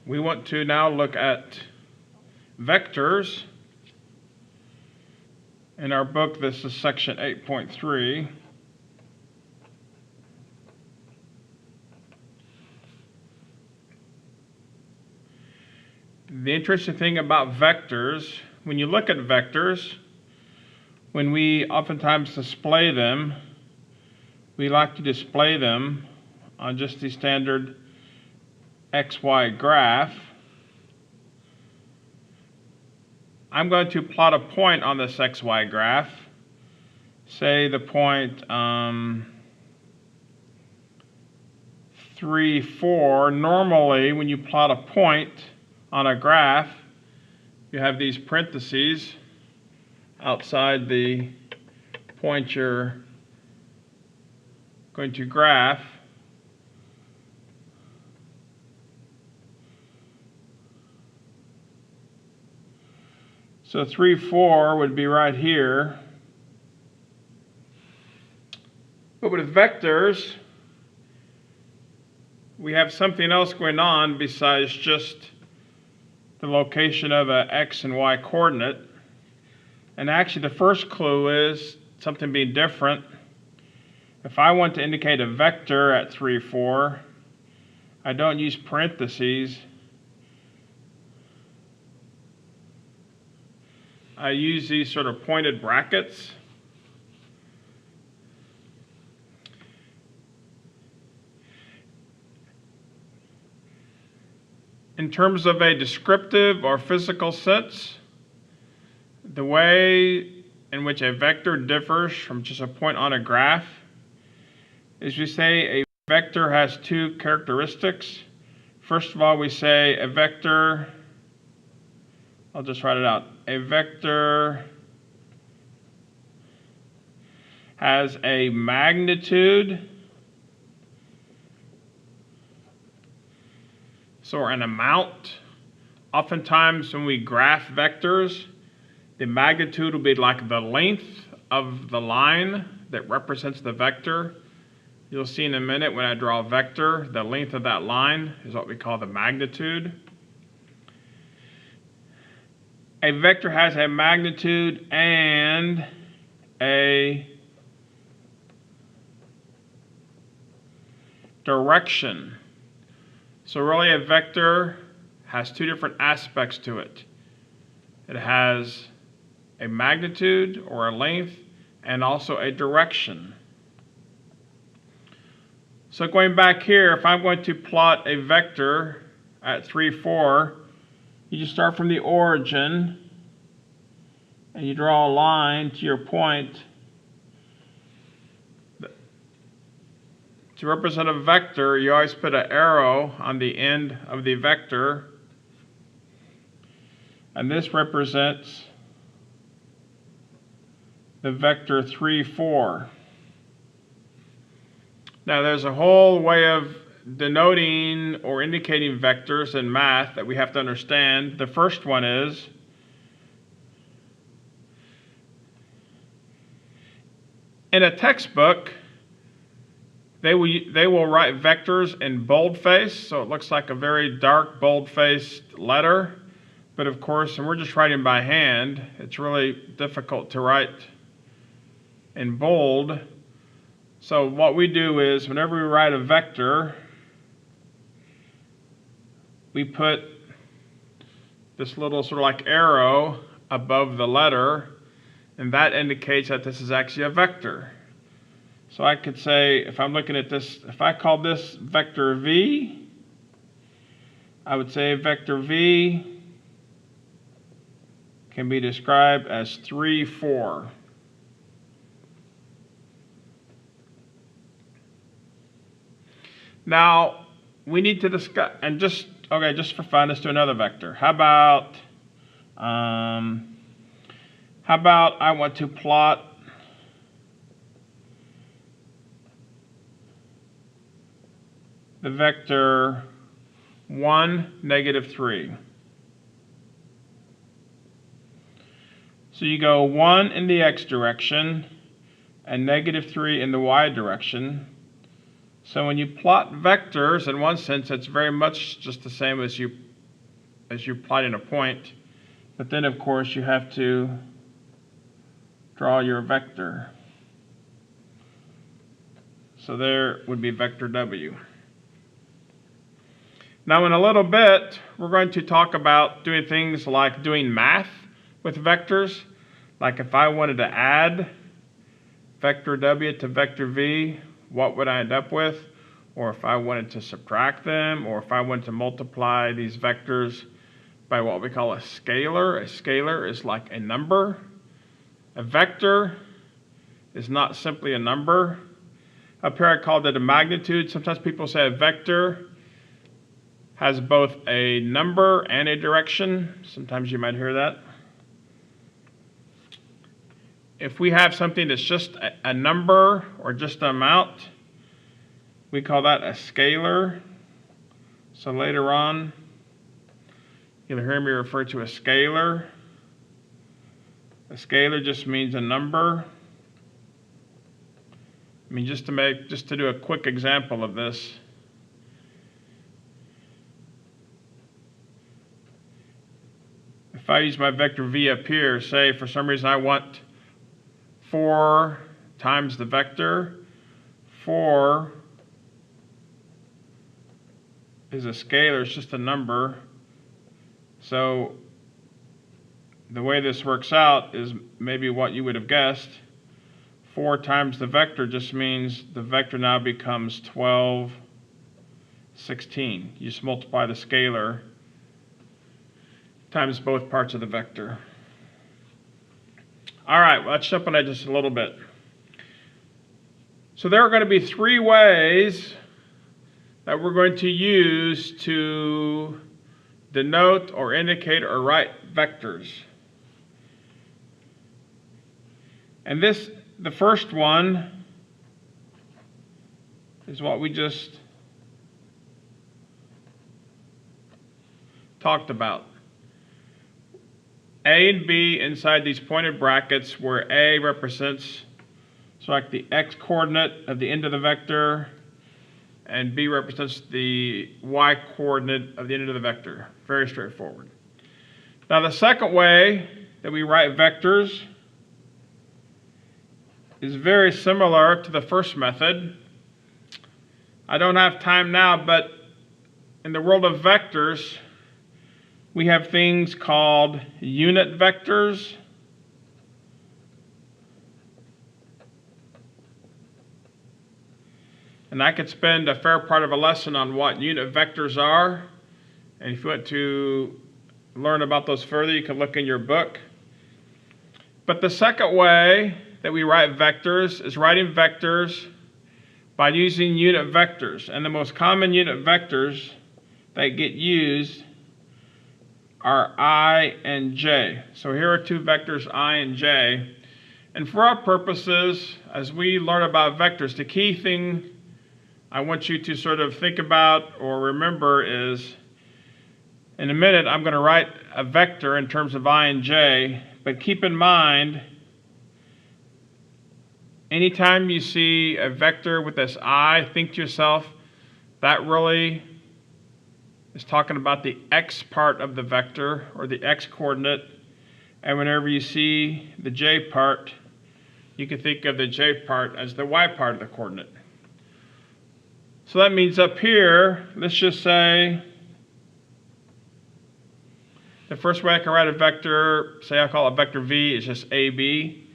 we want to now look at vectors. In our book, this is section 8.3. The interesting thing about vectors, when you look at vectors, when we oftentimes display them, we like to display them on just the standard XY graph. I'm going to plot a point on this XY graph. Say the point 3, 4. Normally, when you plot a point on a graph, you have these parentheses outside the point you're going to graph. So 3, 4 would be right here. But with vectors, we have something else going on besides just the location of an x and y coordinate. And actually the first clue is something being different. If I want to indicate a vector at 3, 4, I don't use parentheses. I use these sort of pointed brackets. In terms of a descriptive or physical sense, the way in which a vector differs from just a point on a graph is we say a vector has two characteristics. First of all, we say a vector, I'll just write it out. A vector has a magnitude, so an amount. Oftentimes when we graph vectors, the magnitude will be like the length of the line that represents the vector. You'll see in a minute when I draw a vector, the length of that line is what we call the magnitude. A vector has a magnitude and a direction. So really a vector has two different aspects to it. It has a magnitude or a length and also a direction. So going back here, if I'm going to plot a vector at 3, 4, you just start from the origin and you draw a line to your point. To represent a vector, you always put an arrow on the end of the vector, and this represents the vector 3, 4. Now there's a whole way of denoting or indicating vectors in math that we have to understand. The first one is in a textbook, they will write vectors in boldface, so it looks like a very dark bold-faced letter. But of course, when we're just writing by hand, it's really difficult to write in bold. So what we do is whenever we write a vector, we put this little sort of like arrow above the letter, and that indicates that this is actually a vector. So I could say, if I'm looking at this, if I call this vector v, I would say vector v can be described as 3, 4. Now, we need to discuss, and just for fun, let's do another vector. How about I want to plot the vector 1, -3. So you go 1 in the x direction and -3 in the y direction. So when you plot vectors, in one sense, it's very much just the same as you as you plot in a point. But then, of course, you have to draw your vector. So there would be vector W. Now in a little bit, we're going to talk about doing things like doing math with vectors. Like if I wanted to add vector W to vector V, what would I end up with? Or if I wanted to subtract them, or if I wanted to multiply these vectors by what we call a scalar. A scalar is like a number. A vector is not simply a number. Up here I called it a magnitude. Sometimes people say a vector has both a number and a direction. Sometimes you might hear that. If we have something that's just a number or just an amount, we call that a scalar. So later on, you'll hear me refer to a scalar. A scalar just means a number. I mean, just to do a quick example of this. If I use my vector V up here, say for some reason I want 4 times the vector. 4 is a scalar, it's just a number. So the way this works out is maybe what you would have guessed. 4 times the vector just means the vector now becomes 12, 16. You just multiply the scalar times both parts of the vector. All right, well, let's jump on that just a little bit. So there are going to be 3 ways that we're going to use to denote or indicate or write vectors. And the first one is what we just talked about. A and B inside these pointed brackets, where A represents like the x-coordinate of the end of the vector, and B represents the y-coordinate of the end of the vector. Very straightforward. Now the second way that we write vectors is very similar to the first method. I don't have time now, but in the world of vectors, we have things called unit vectors and I could spend a fair part of a lesson on what unit vectors are, and if you want to learn about those further, you can look in your book. But the second way that we write vectors is writing vectors by using unit vectors. And the most common unit vectors that get used are I and J. So here are 2 vectors, I and J. And for our purposes, as we learn about vectors, the key thing I want you to sort of think about or remember is, in a minute I'm going to write a vector in terms of I and J, but keep in mind, anytime you see a vector with this I, think to yourself, that really is talking about the x part of the vector, or the x-coordinate. And whenever you see the j part, you can think of the j part as the y part of the coordinate. So that means up here, let's just say, the first way I can write a vector, say I call it vector v, is just AB.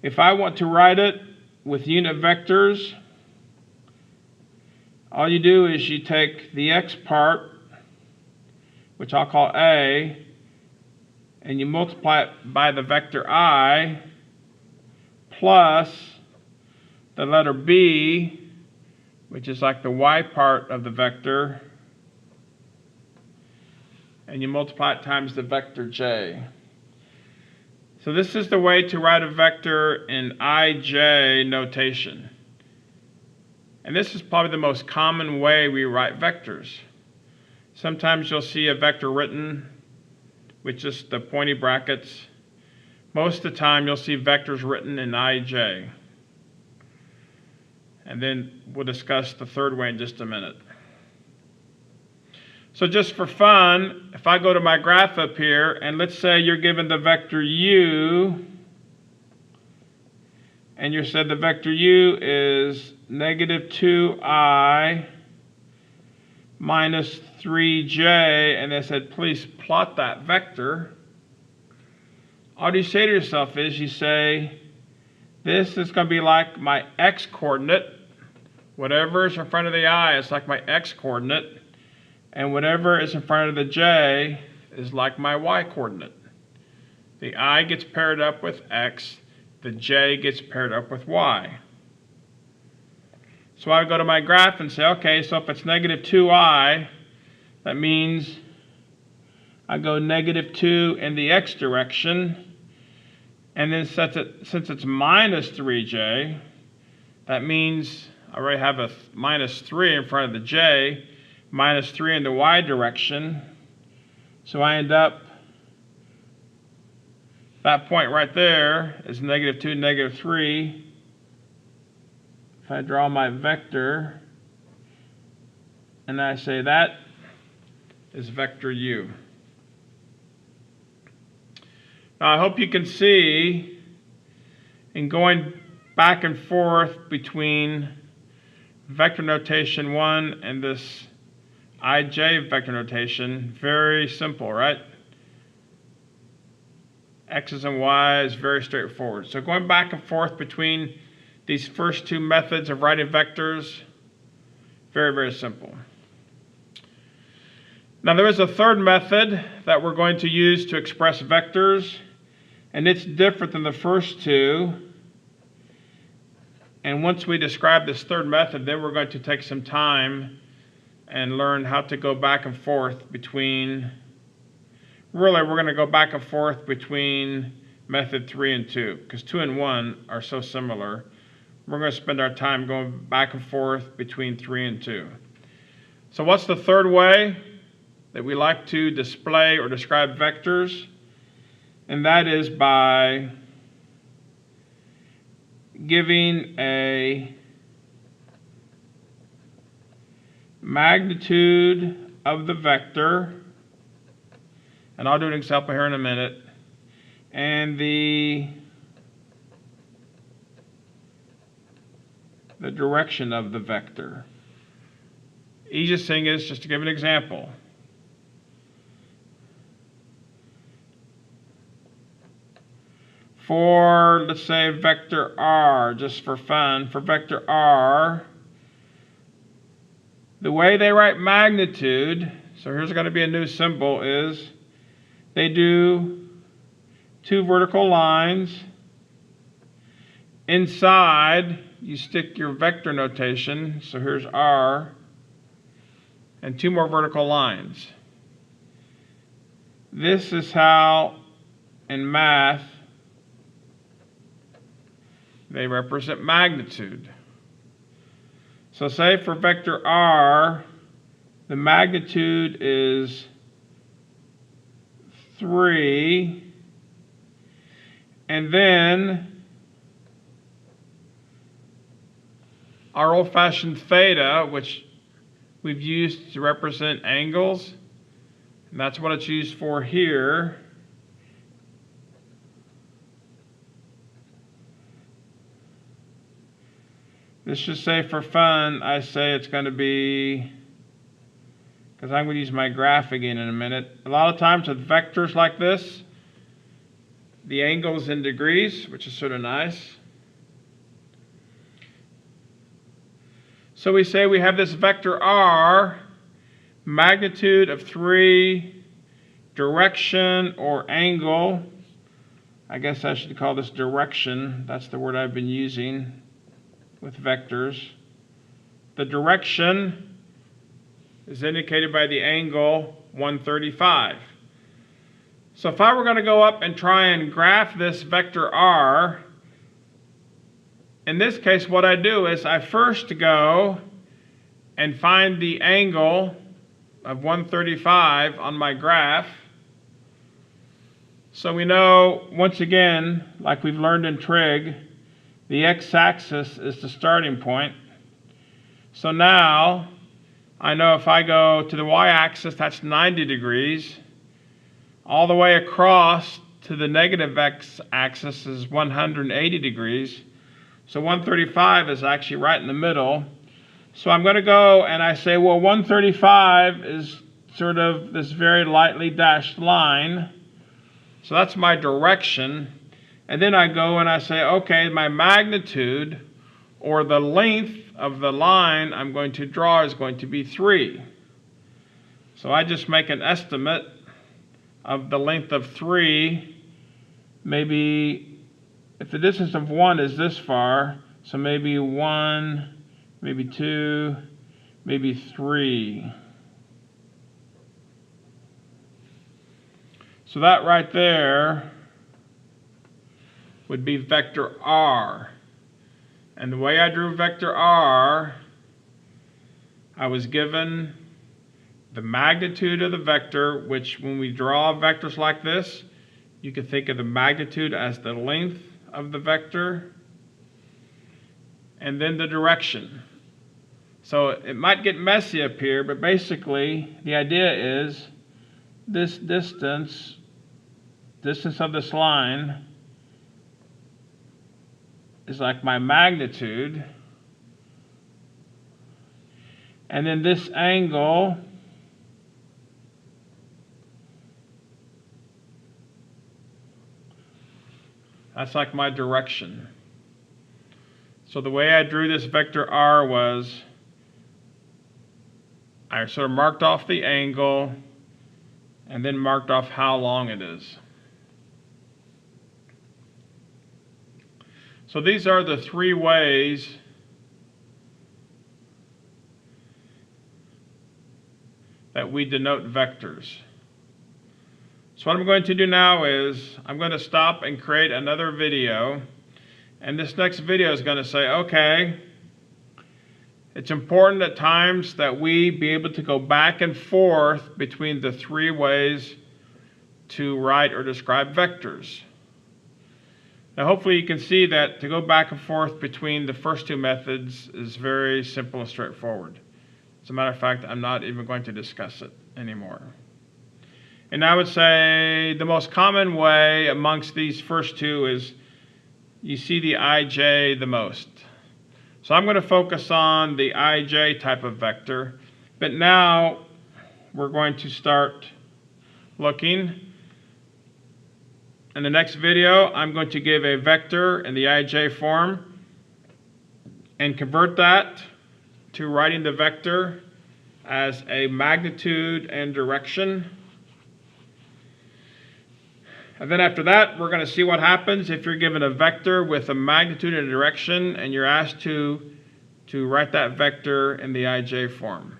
If I want to write it with unit vectors, all you do is you take the x part, which I'll call A, and you multiply it by the vector I, plus the letter B, which is like the y part of the vector, and you multiply it times the vector J. So this is the way to write a vector in IJ notation. And this is probably the most common way we write vectors. Sometimes you'll see a vector written with just the pointy brackets. Most of the time you'll see vectors written in IJ. And then we'll discuss the third way in just a minute. So just for fun, if I go to my graph up here, and let's say you're given the vector u, and you said the vector u is negative 2I minus 3j, and they said, please plot that vector. All you say to yourself is, you say, this is going to be like my x-coordinate. Whatever is in front of the I is like my x-coordinate, and whatever is in front of the j is like my y-coordinate. The I gets paired up with x, the j gets paired up with y. So I would go to my graph and say, okay, so if it's negative 2I, that means I go negative 2 in the x direction, and then since it's minus 3j, that means I already have a minus 3 in front of the j, minus 3 in the y direction. So I end up, that point right there is negative 2, negative 3. If I draw my vector, and I say that is vector u. Now I hope you can see, in going back and forth between vector notation 1 and this ij vector notation, very simple, right? X's and Y's, very straightforward. So going back and forth between these first two methods of writing vectors, very, very simple. Now there is a third method that we're going to use to express vectors, and it's different than the first two. And once we describe this third method, then we're going to take some time and learn how to go back and forth between, really we're going to go back and forth between method 3 and 2, because 2 and 1 are so similar. We're going to spend our time going back and forth between 3 and 2. So what's the third way that we like to display or describe vectors? And that is by giving a magnitude of the vector, and I'll do an example here in a minute, and the direction of the vector. Easiest thing is just to give an example. For, let's say, vector r, just for fun, for vector r, the way they write magnitude, so here's going to be a new symbol, is they do two vertical lines. Inside, you stick your vector notation, so here's r, and two more vertical lines. This is how, in math, they represent magnitude. So say for vector r, the magnitude is 3, and then our old-fashioned theta, which we've used to represent angles, and that's what it's used for here. Let's just say for fun, I say it's going to be, because I'm going to use my graph again in a minute. A lot of times with vectors like this, the angle is in degrees, which is sort of nice. So we say we have this vector r, magnitude of 3, direction or angle. I guess I should call this direction. That's the word I've been using with vectors. The direction is indicated by the angle 135. So if I were going to go up and try and graph this vector r, in this case what I do is I first go and find the angle of 135 on my graph. So we know, once again, like we've learned in trig, the x-axis is the starting point. So now, I know if I go to the y-axis, that's 90 degrees. All the way across to the negative x-axis is 180 degrees. So 135 is actually right in the middle. So I'm going to go and I say, well, 135 is sort of this very lightly dashed line. So that's my direction. And then I go and I say, okay, my magnitude, or the length of the line I'm going to draw, is going to be 3. So I just make an estimate of the length of 3. Maybe if the distance of 1 is this far, so maybe 1, maybe 2, maybe 3. So that right there would be vector r. And the way I drew vector r, I was given the magnitude of the vector, which when we draw vectors like this, you can think of the magnitude as the length of the vector, and then the direction. So it might get messy up here, but basically the idea is this distance of this line is like my magnitude, and then this angle that's like my direction. So the way I drew this vector r was I sort of marked off the angle and then marked off how long it is. So these are the 3 ways that we denote vectors. So what I'm going to do now is I'm going to stop and create another video, and this next video is going to say, okay, it's important at times that we be able to go back and forth between the 3 ways to write or describe vectors. Now hopefully you can see that to go back and forth between the first 2 methods is very simple and straightforward. As a matter of fact, I'm not even going to discuss it anymore. And I would say the most common way amongst these first 2 is you see the ij the most. So I'm going to focus on the ij type of vector, but now we're going to start looking. In the next video, I'm going to give a vector in the ij form and convert that to writing the vector as a magnitude and direction. And then after that, we're going to see what happens if you're given a vector with a magnitude and a direction and you're asked to write that vector in the ij form.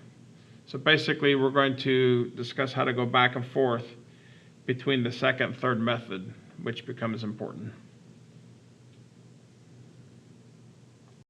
So basically, we're going to discuss how to go back and forth between the second and third method, which becomes important.